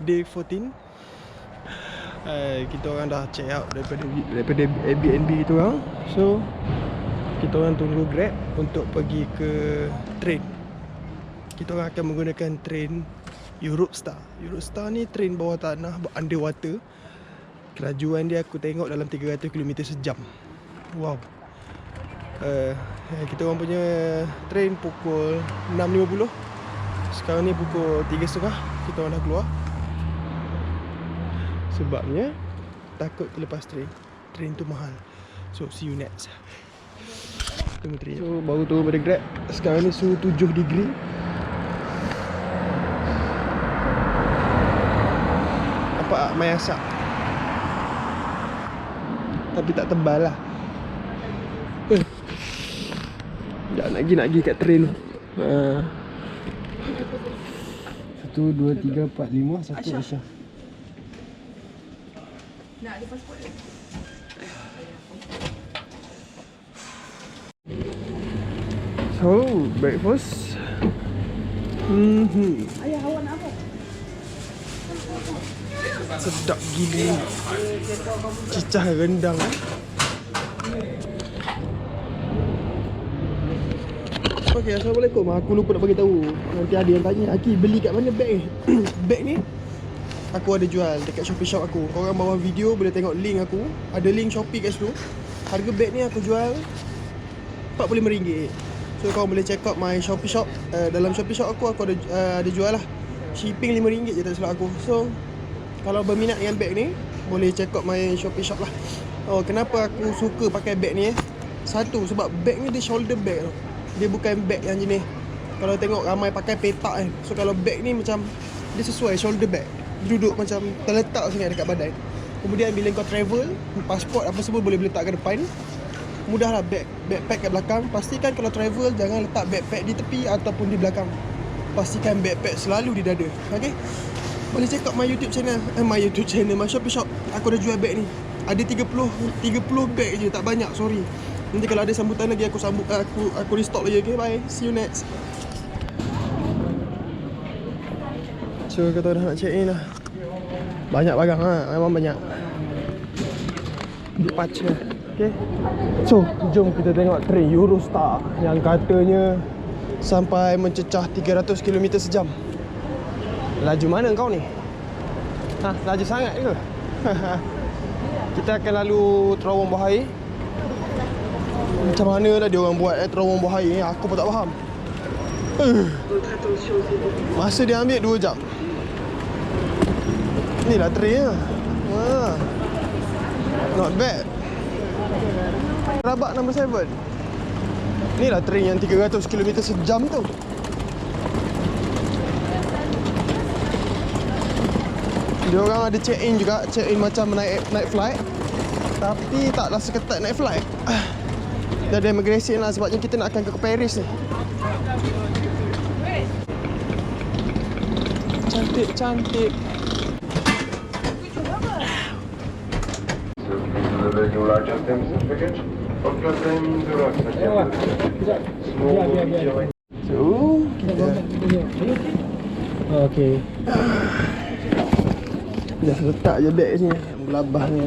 Day 14. Kita orang dah check out daripada Airbnb kita orang. So kita orang tunggu Grab untuk pergi ke train. Kita orang akan menggunakan train Eurostar. Eurostar ni train bawah tanah, underwater. Kelajuan dia aku tengok dalam 300 km sejam. Wow. Kita orang punya train pukul 6.50. Sekarang ni pukul 3.30. Kita orang dah keluar. Sebabnya takut terlepas train. Train tu mahal. So see you next. Tunggu train. So baru turun pada Grab. Sekarang ni suhu 7 degree. Nampak mai asap. Tapi tak tebal lah. Sekejap nak pergi kat train tu. 1, 2, 3, 4, 5. Satu Aisyah. Nak ada pasport dia? So, breakfast. Ayah, awak nak apa? Sedap gila. Cicah rendang. Okay, Assalamualaikum. Aku lupa nak bagi tahu. Nanti ada yang tanya, Aki beli kat mana beg ni? Beg ni aku ada jual dekat Shopee Shop aku. Korang bawah video boleh tengok link aku. Ada link Shopee kat situ. Harga beg ni aku jual RM45. So korang boleh check out my Shopee Shop. Dalam Shopee Shop aku ada jual lah. Shipping RM5 je tak silap aku. So kalau berminat dengan beg ni, boleh check out my Shopee Shop lah. Oh, kenapa aku suka pakai beg ni Satu, sebab beg ni dia shoulder bag tau. Dia bukan bag yang jenis kalau tengok ramai pakai petak kan. So kalau bag ni macam dia sesuai shoulder bag. Dia duduk macam terletak sangat dekat badan. Kemudian bila kau travel, pasport apa semua boleh letak ke depan. Mudahlah backpack kat belakang. Pastikan kalau travel jangan letak backpack di tepi ataupun di belakang. Pastikan backpack selalu di dada. Okay? Boleh check out my YouTube channel. My Shopee Shop. Aku dah jual bag ni. Ada 30 bag je, tak banyak, sorry. Nanti kalau ada sambutan lagi aku restock lagi. Okay, bye. See you next. So kita dah nak check in lah. Banyak barang lah, memang banyak. Departure. Okay. So jom kita tengok train Eurostar yang katanya sampai mencecah 300 km sejam. Laju mana kau ni? Laju sangat ke? Kita akan lalu terowong bawah air. Macam mana lah dia orang buat terowong bawah air ni, aku pun tak faham. Masa dia ambil 2 jam. Ni lah train lah. Not bad. Rabak number 7. Ni lah train yang 300 km sejam tu. Dia orang ada check in juga. Check in macam naik flight. Tapi taklah seketat naik flight. Dah ada immigration lah, sebabnya kita nak akan ke Paris ni. Cantik-cantik. So, kita okay. Dah letak je beg sini. Gelabah ni.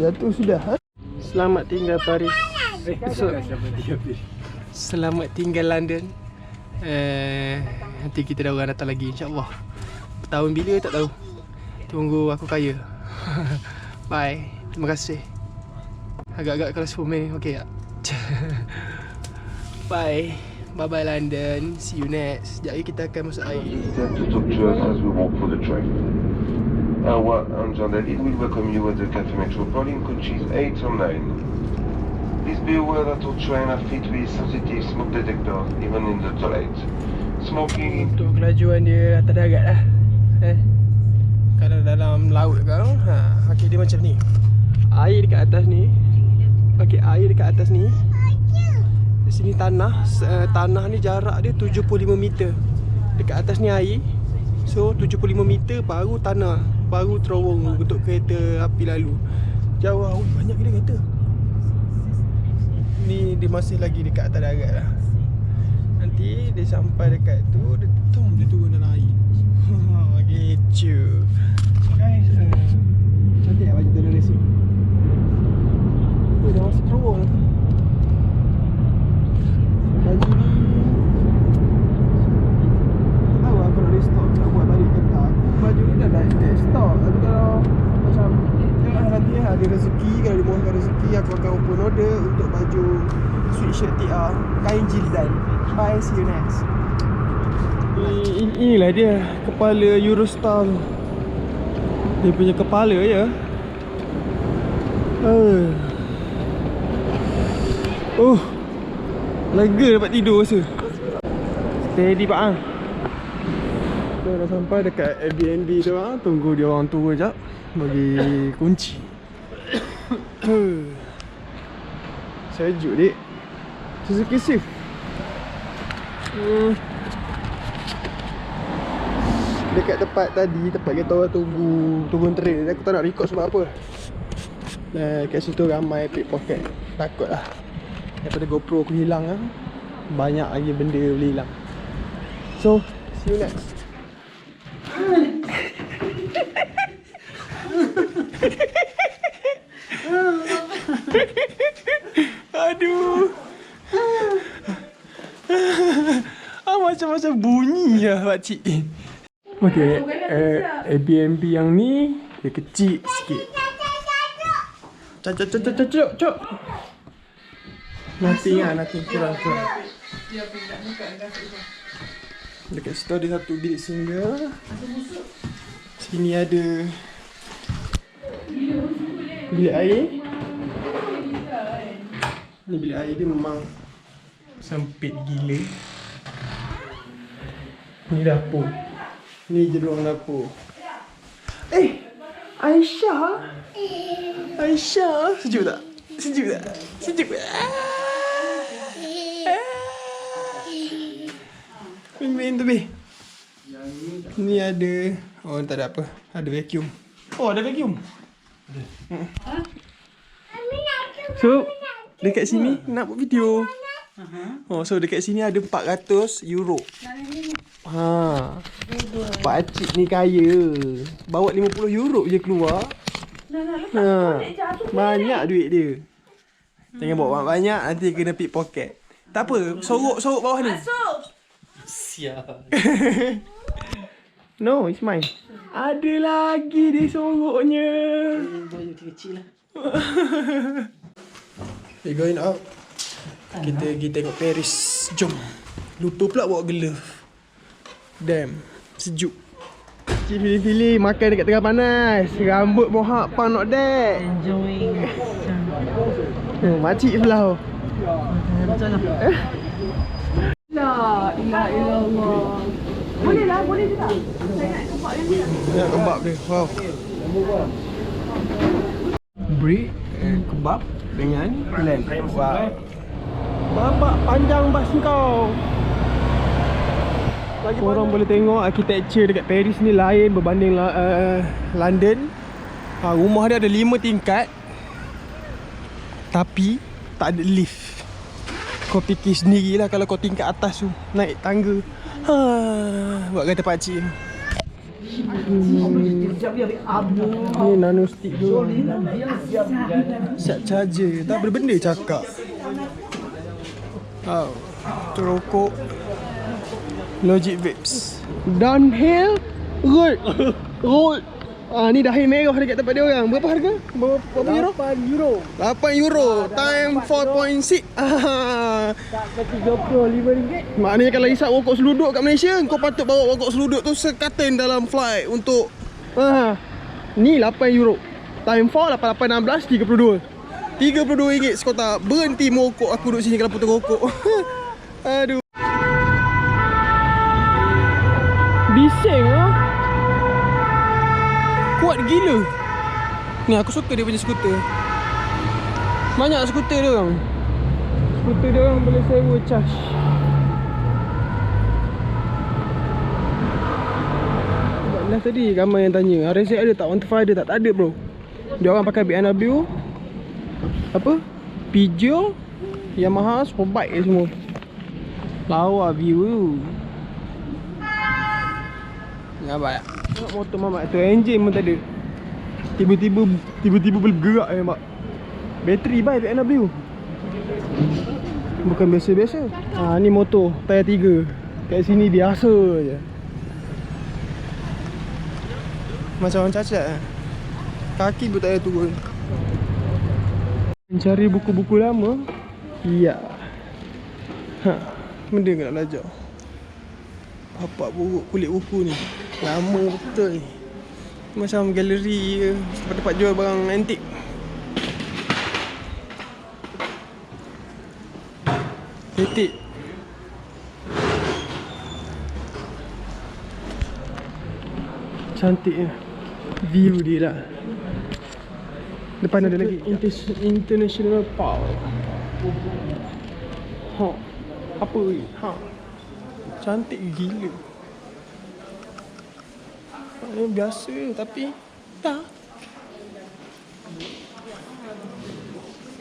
Jatuh sudah. Selamat tinggal Paris. Selamat tinggal London. Nanti kita dah orang datang lagi, insyaAllah. Tahun bila tak tahu. Tunggu aku kaya. Bye. Terima kasih. Agak-agak kelas 4 Mei. Okay tak? Bye. Bye-bye London. See you next. Sekejap lagi kita akan masuk air. Our journalist will welcome you at the Cafe Metropole in coaches 8 or 9. Please be aware that our train are fit with sensitive smoke detectors, even in the toilet. Smoking... Untuk kelajuan dia atas darat lah. Kalau dalam laut kan, okay, dia macam ni. Air dekat atas ni. Okay, air dekat atas ni. Di sini tanah. Tanah ni jarak dia 75 meter. Dekat atas ni air. So 75 meter baru tanah, baru terowong untuk kereta api lalu. Jauh, banyak gila kereta. Ni dia masih lagi dekat atas darat lah. nanti dia sampai dekat tu, dia turun dalam air. Gitu. So guys, cantik lah baju tu dari racing. Dah masuk terowong. Baju ni tak tahu aku nak restock, nak buat balik ke tak. Baju ni dah stock. Tapi kalau macam nanti ada rezeki, kalau dimurahkan rezeki, aku akan open order untuk baju sweatshirt TR kain jildan. Bye, see you next. Inilah dia kepala Eurostar. Dia punya kepala je. Lega dapat tidur rasa. Steady pak ah. Kita dah sampai dekat Airbnb tu ah. Tunggu dia orang turun jap bagi kunci. Sejuk dik. Suzuki Swift. Dekat tempat tadi, tempat kita orang tunggu turun train, aku tak nak record sebab apa. Kat situ ramai pickpocket. Takut lah daripada GoPro aku hilang lah. Banyak lagi benda boleh hilang. So, see you next. Aduh. Macam-macam bunyi lah pakcik. Okay, Airbnb yang ni dia kecil sikit. Cok. Nothing kurang. Dekat situ ada satu bilik single. Sini ada bilik air. Ni bilik air dia memang sempit gila. Ni dapur. Ni je ruang dapur. Aisyah. Sejuk tak? Main tu be. Ni ada. Oh, tak ada apa. Ada vacuum. Oh, ada vacuum. So, dekat sini nak buat video. Oh, so dekat sini ada 400 euro. Pakcik ni kaya. Bawa 50 euro je keluar. Banyak duit dia. Jangan bawa banyak, nanti kena pickpocket. Tak apa, sorok bawah ni. Siap. No, it's mine. Ada lagi dia soroknya. Baju kecil lah. We going out. Kita pergi tengok Paris. Jom. Lupa pula bawa glove. Damn, sejuk. Cik pilih-pilih makan dekat tengah panas. Rambut mohak pan not that. Enjoying. Makcik sebelah. Betul lah. La ilaha illallah. Boleh juga. Saya nak kebab dia. Nak kebab dia. Wow. Break kebab dengan lamb. Wow. Bapak panjang bas kau. Korang boleh tengok architecture dekat Paris ni lain berbanding London. Rumah dia ada 5 tingkat. Tapi tak ada lift. Kau fikir sendirilah kalau kau tingkat atas tu naik tangga. Buat kata pakcik. Ni nano stick tu. Set charger. Tak benda cakap. Terokok. Logic Vapes. Downhill Road. Ni dah merah dekat tempat dia orang. Berapa harga? Berapa euro? 8 euro. Time 4.6. Tak ke 35 ringgit. Maknanya kalau hisap rokok seluduk kat Malaysia, kau patut bawa rokok seluduk tu sekaten dalam flight untuk ni 8 euro. Time 4 88 16 32 ringgit sekota. Berhenti merokok aku duduk sini kalau putus rokok. Aduh. Bising lah. Kuat gila. Ni aku suka dia punya skuter. Banyak skuter dia orang. Skuter dia orang boleh sewa charge. Sebab tadi ramai yang tanya RZ ada tak, 125 ada tak? Tak ada bro. Dia orang pakai BMW, apa, Peugeot, Yamaha, Superbike semua. Lawa view tu. Nampak tak? Tengok motor mamak tu, enjin pun tak ada. Tiba-tiba boleh bergerak mak. Bateri baik BMW. Bukan biasa-biasa. Ni motor tayar 3. Kat sini biasa je. Macam orang cacat. Kaki pun tak payah turun. Mencari buku-buku lama. Ya. Benda ke nak belajar. Bapak buruk kulit buku ni. Lama betul ni. Macam galeri ke, tempat-tempat jual barang antik. Titik. Cantiknya view dia lah. Depan ada lagi International Park. Apa ni? Cantik gila. Biasa tapi tak.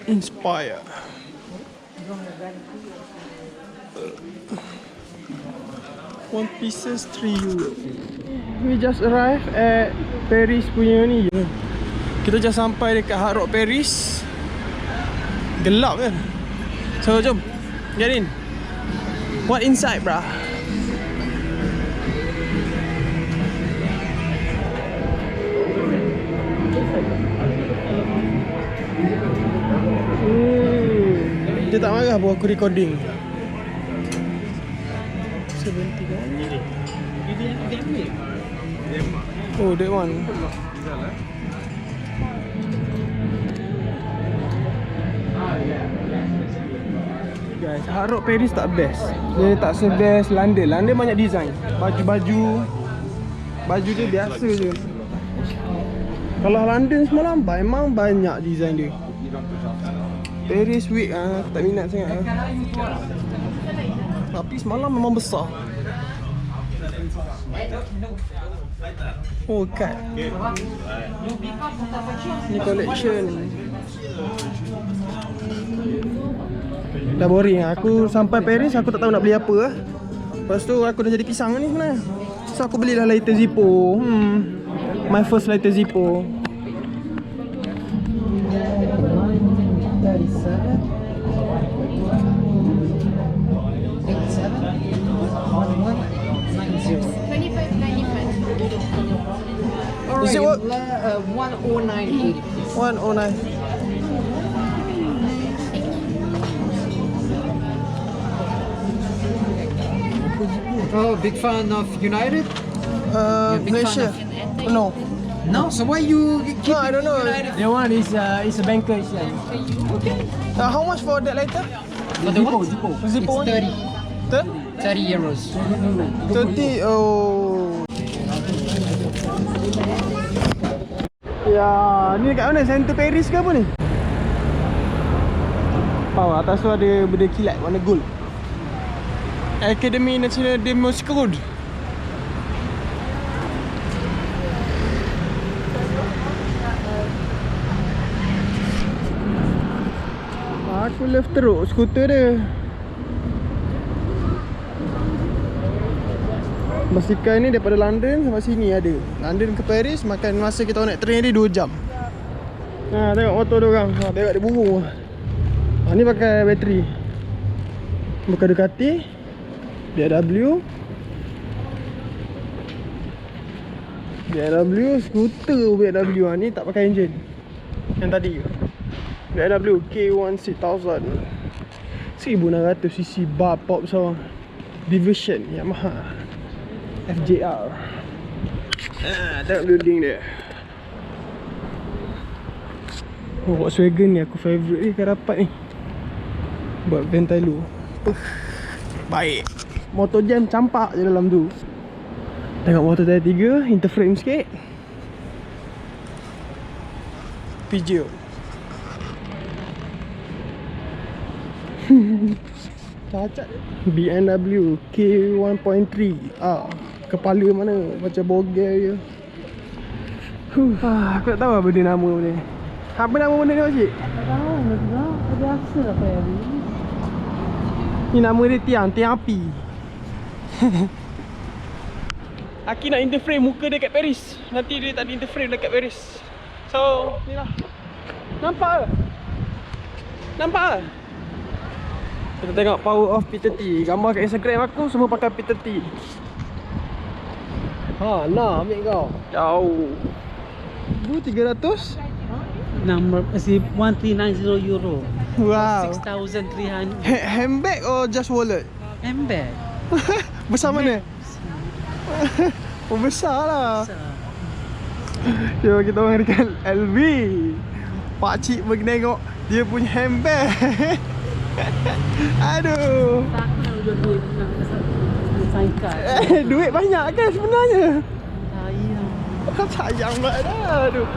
Inspire. One pieces 3 euro. We just arrived at Paris punya ni. Kita just sampai dekat Hard Rock Paris. Gelap kan? So jom, get in. What inside, brah? Dia tak marah bawa aku recording. 70 kan? Oh, that one. Guys, Hard Rock Paris tak best. Dia tak se-best London. London banyak design. Baju dia biasa je. Kalau London semalam memang banyak design dia. Paris week tak minat sangat Tapi semalam memang besar. Oh, kat. Ni collection. Dah boring. Aku sampai Paris aku tak tahu nak beli apa lah. Lepas tu aku dah jadi pisang ni sebenarnya. So aku belilah lighter Zippo. My first lighter Zippo. Is it what? 109.80. 109. Oh, big fan of United? Big Malaysia. fan No. No, so why you keep No, I don't know. The one is a banker. Okay. How much for that lighter? For the what? Zippo It's one? 30 euros. 30. Oh. Ya, ni dekat mana? Center Paris ke apa ni? Power atas tu ada benda kilat warna gold. Academy National de Moscow. Aku love teruk skuter dia. Basikal ni daripada London sampai sini ada. London ke Paris makan masa kita naik train dia 2 jam. Tengok motor dia orang. Tengok dia burung. Ni pakai bateri. Bukan Ducati. BMW. Skuter BMW. Ni tak pakai enjin. Yang tadi BMW K16000 1600cc bar pop so Division Yamaha FJR. Tengok building dia. Volkswagen ni aku favourite ni, kan rapat ni. Buat ventilo. Baik. Motor jam campak je dalam tu. Tengok motor tayar 3, interframe sikit. Peugeot. Cacat. BMW K1.3. Kepala mana macam bogel je. Aku tak tahu apa benda nama benda ni. Apa nama benda ni, pakcik? Tak tahu, biasa apa yang ni. Ni nama dia tiang api. Aki nak interframe muka dia kat Paris. Nanti dia tak ada interframe dekat Paris. So, ni lah. Nampak ke? Nampak ke? Kita tengok power of P30. Gambar kat Instagram aku semua pakai P30. Ha, nak ambil kau. Jauh. 300? Number is 1390 euro. Wow. 6,300 Handbag or just wallet? handbag. Besar mana? Oh, besar lah. Jom kita orang dekat LV. Pakcik pergi tengok dia punya handbag. Aduh. Takut nak jual duit nak sangkat. Duit banyak kan sebenarnya? Sayang. Sayang banget dah. Aduh.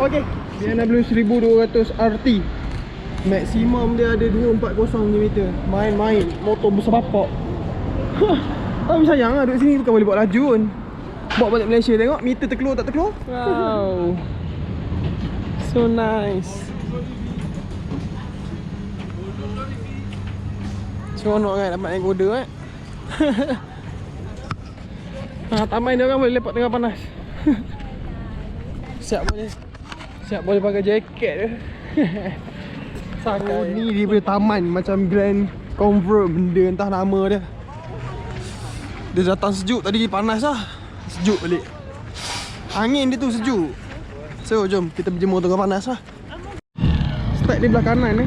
Okey. BMW 1200 RT. Maksimum dia ada 240 mm. Main-main. Motor besar bapak. Tapi sayang lah duduk sini bukan boleh buat laju pun. Bawa balik Malaysia tengok meter terkeluar tak terkeluar. Wow. So nice. Seronok kan dapat naik kuda kan. Taman dia orang boleh lepak tengah panas. Siap boleh pakai jaket dia. Oh, ni dia punya taman macam Grand Convert benda entah nama dia. Dia datang sejuk tadi panas lah. Sejuk balik. Angin dia tu sejuk. So jom kita berjemur tengah panas lah. Start di belah kanan ni.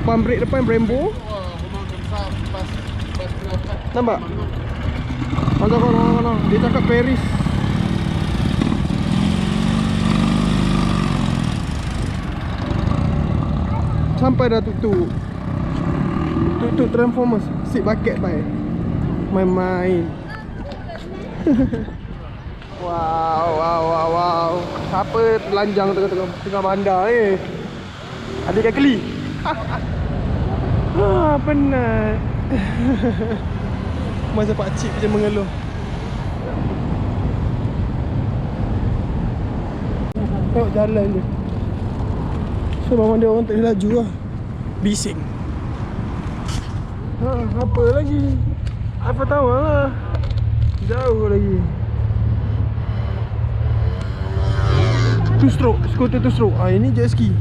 Pump brake depan Brembo. Nampak? Macam kono. Dia cakap Paris. Sampai dah tutup. Tutup Transformers. Seat bucket baik. Main-main. Wow. Siapa telanjang tengah bandar ni? Adik kekeli. Penat. Masa pakcik je mengeluh. Tengok jalan dia. So memang dia orang tak boleh laju lah. Bising. Apa lagi? Apa tahu lah. Jauh lagi. Two stroke, skuter two stroke. Ini jet ski.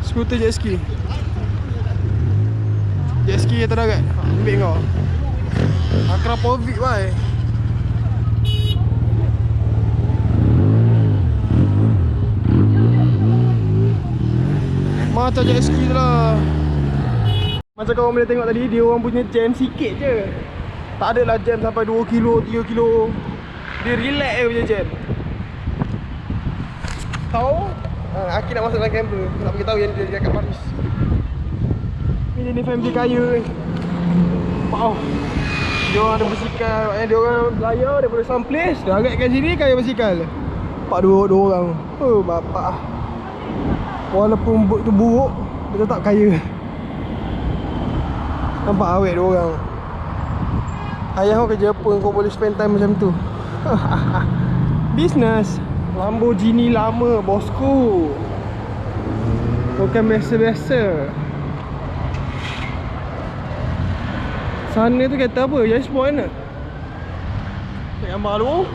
Skuter jet ski. Jet ski yang terdarat. Ambil kau. Akrapovic bhai. Macam jet ski tu lah. Macam korang boleh tengok tadi, dia orang punya jam sikit je. Tak adalah jam sampai 2 kilo, 3 kilo. Dia relax je punya jam. Tahu? Aki nak masuk dalam kamera. Nak bagi tahu yang dia dekat Paris. Ni jenis family kaya ni. Wow. Dia orang ada bersikal. Dia orang belayar daripada some place. Dia agak kat sini kaya bersikal. Pak dua orang. Oh bapak. Walaupun boat tu buruk, dia tetap kaya. Nampak awet dua orang. Ayah kau kerja apa kau boleh spend time macam tu? Business. Lamborghini lama bosku. Bukan biasa-biasa. Sana tu kata apa? Yes boy nak? Tengok gambar dulu.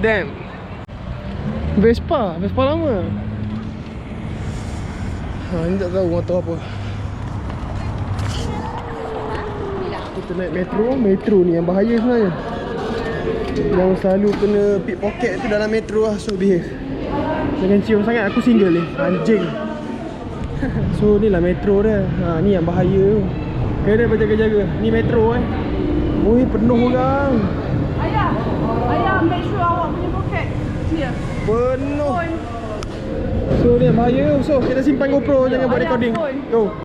Damn. Vespa lama. Ni tak tahu motor apa. Kita naik metro ni yang bahaya sebenarnya. Yang selalu kena pickpocket tu dalam metro lah. So behave. Jangan cium sangat, aku single ni. Anjing. So ni lah metro dia. Ni yang bahaya. Kena berjaga-jaga. Ni metro Oi, penuh orang. Ayah, make sure awak punya poket clear. Penuh. So ni yang bahaya. So kita simpan GoPro, jangan buat recording. Go.